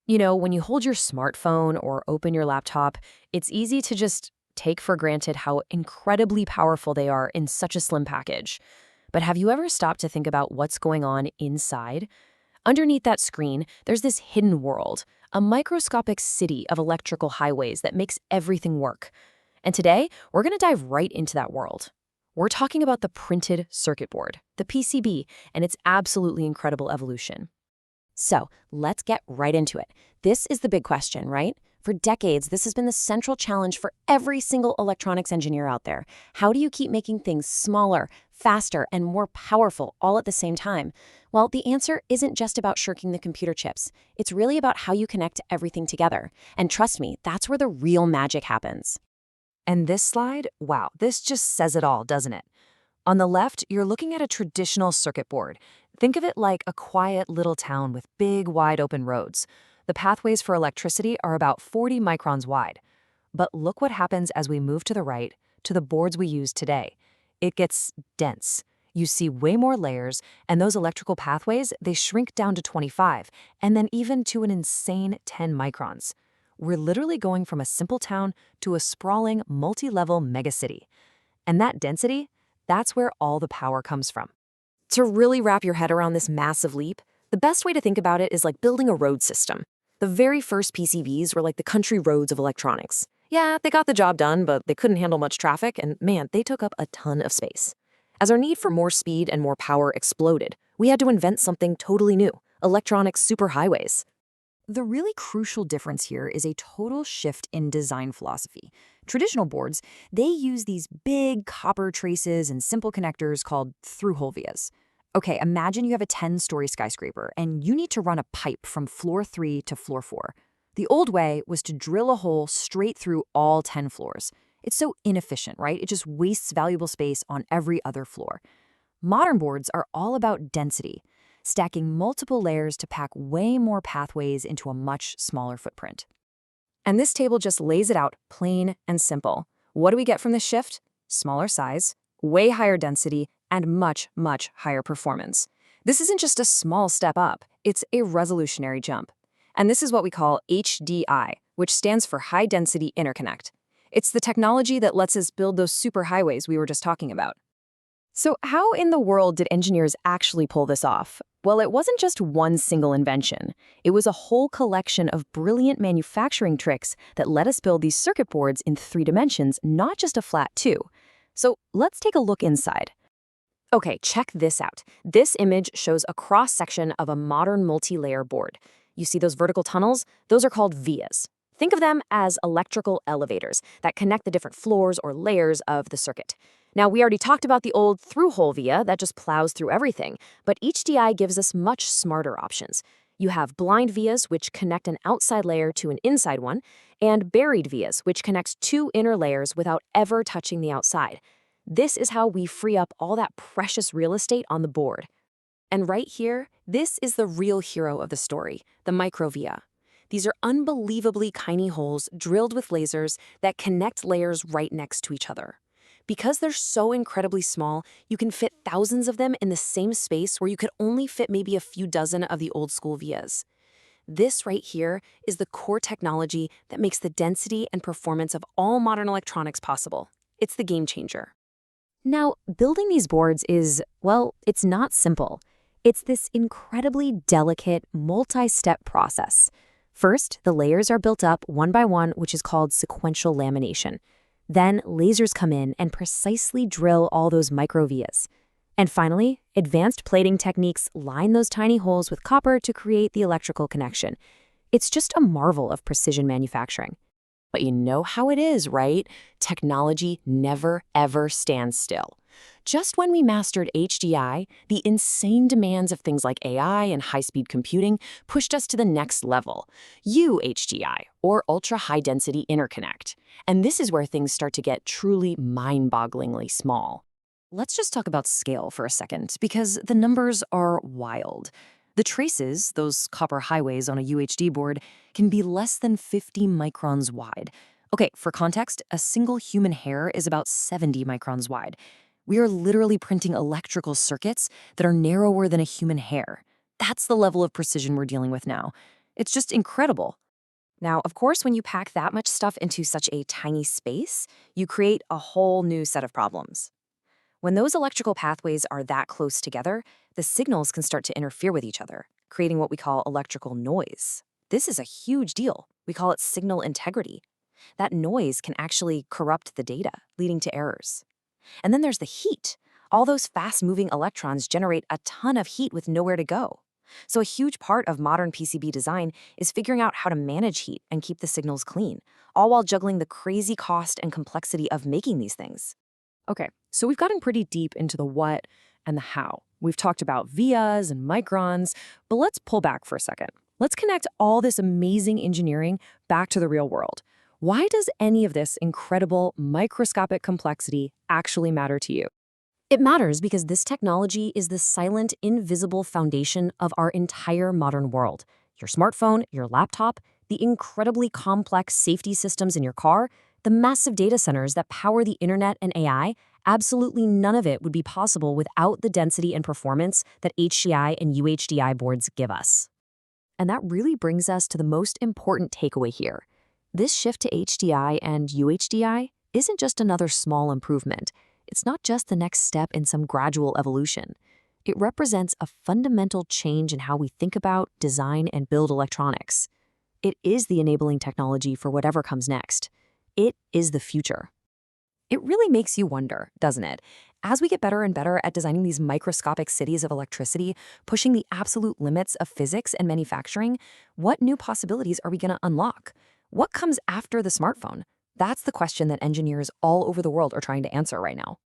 You know, when you hold your smartphone or open your laptop, it's easy to just take for granted how incredibly powerful they are in such a slim package. But have you ever stopped to think about what's going on inside? Underneath that screen, there's this hidden world, a microscopic city of electrical highways that makes everything work. And today, we're going to dive right into that world. We're talking about the printed circuit board, the PCB, and its absolutely incredible evolution. So let's get right into it. This is the big question, right? For decades, this has been the central challenge for every single electronics engineer out there. How do you keep making things smaller, faster, and more powerful all at the same time? Well, the answer isn't just about shirking the computer chips. It's really about how you connect everything together. And trust me, that's where the real magic happens. And this slide, wow, this just says it all, doesn't it? On the left, you're looking at a traditional circuit board. Think of it like a quiet little town with big, wide open roads. The pathways for electricity are about 40 microns wide. But look what happens as we move to the right, to the boards we use today. It gets dense. You see way more layers, and those electrical pathways, they shrink down to 25, and then even to an insane 10 microns. We're literally going from a simple town to a sprawling, multi-level megacity. And that density, that's where all the power comes from. To really wrap your head around this massive leap, the best way to think about it is like building a road system. The very first PCBs were like the country roads of electronics. Yeah, they got the job done, but they couldn't handle much traffic, and man, they took up a ton of space. As our need for more speed and more power exploded, we had to invent something totally new, electronic superhighways. The really crucial difference here is a total shift in design philosophy. Traditional boards, they use these big copper traces and simple connectors called through-hole vias. Okay, imagine you have a 10-story skyscraper and you need to run a pipe from floor 3 to floor 4. The old way was to drill a hole straight through all 10 floors. It's so inefficient, right? It just wastes valuable space on every other floor. Modern boards are all about density, stacking multiple layers to pack way more pathways into a much smaller footprint. And this table just lays it out plain and simple. What do we get from this shift? Smaller size, way higher density, and much, much higher performance. This isn't just a small step up, it's a revolutionary jump. And this is what we call HDI, which stands for High-Density Interconnect. It's the technology that lets us build those superhighways we were just talking about. So how in the world did engineers actually pull this off? Well, it wasn't just one single invention. It was a whole collection of brilliant manufacturing tricks that let us build these circuit boards in 3 dimensions, not just a flat 2. So let's take a look inside. Okay, check this out. This image shows a cross-section of a modern multi-layer board. You see those vertical tunnels? Those are called vias. Think of them as electrical elevators that connect the different floors or layers of the circuit. Now, we already talked about the old through-hole via that just plows through everything, but HDI gives us much smarter options. You have blind vias, which connect an outside layer to an inside one, and buried vias, which connects 2 inner layers without ever touching the outside. This is how we free up all that precious real estate on the board. And right here, this is the real hero of the story, the Microvia. These are unbelievably tiny holes drilled with lasers that connect layers right next to each other. Because they're so incredibly small, you can fit thousands of them in the same space where you could only fit maybe a few dozen of the old school vias. This right here is the core technology that makes the density and performance of all modern electronics possible. It's the game changer. Now, building these boards is, well, it's not simple. It's this incredibly delicate, multi-step process. First, the layers are built up one by one, which is called sequential lamination. Then lasers come in and precisely drill all those microvias. And finally, advanced plating techniques line those tiny holes with copper to create the electrical connection. It's just a marvel of precision manufacturing. But you know how it is, right? Technology never, ever stands still. Just when we mastered HDI, the insane demands of things like AI and high-speed computing pushed us to the next level, UHDI, or Ultra High-Density Interconnect. And this is where things start to get truly mind-bogglingly small. Let's just talk about scale for a second, because the numbers are wild. The traces, those copper highways on a UHD board, can be less than 50 microns wide. Okay, for context, a single human hair is about 70 microns wide. We are literally printing electrical circuits that are narrower than a human hair. That's the level of precision we're dealing with now. It's just incredible. Now, of course, when you pack that much stuff into such a tiny space, you create a whole new set of problems. When those electrical pathways are that close together, the signals can start to interfere with each other, creating what we call electrical noise. This is a huge deal. We call it signal integrity. That noise can actually corrupt the data, leading to errors. And then there's the heat. All those fast-moving electrons generate a ton of heat with nowhere to go. So a huge part of modern PCB design is figuring out how to manage heat and keep the signals clean, all while juggling the crazy cost and complexity of making these things. Okay, so we've gotten pretty deep into the what and the how. We've talked about vias and microns, but let's pull back for a second. Let's connect all this amazing engineering back to the real world. Why does any of this incredible microscopic complexity actually matter to you? It matters because this technology is the silent, invisible foundation of our entire modern world. Your smartphone, your laptop, the incredibly complex safety systems in your car, the massive data centers that power the internet and AI, absolutely none of it would be possible without the density and performance that HDI and UHDI boards give us. And that really brings us to the most important takeaway here. This shift to HDI and UHDI isn't just another small improvement. It's not just the next step in some gradual evolution. It represents a fundamental change in how we think about, design, and build electronics. It is the enabling technology for whatever comes next. It is the future. It really makes you wonder, doesn't it? As we get better and better at designing these microscopic cities of electricity, pushing the absolute limits of physics and manufacturing, what new possibilities are we going to unlock? What comes after the smartphone? That's the question that engineers all over the world are trying to answer right now.